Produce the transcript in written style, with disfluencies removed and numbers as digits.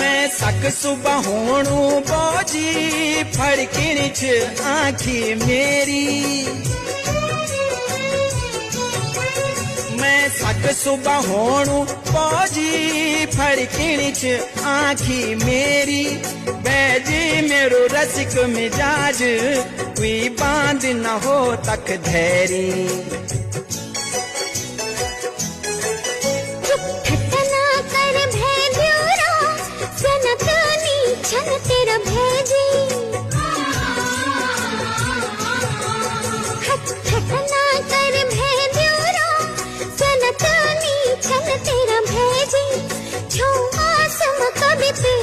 मैं सक सुबह होणू बोजी फड़किण छ आँखी मेरी। मैं सक सुबह होणू बोजी फड़किण छ आँखी मेरी। बैजी मेरो रसिक मिजाज कोई बांध न हो तक धैरी। छन तेरा भेजी खट खट ना कर भेद्यूरो सनतानी छन तेरा भेजी छो आसम कभी पे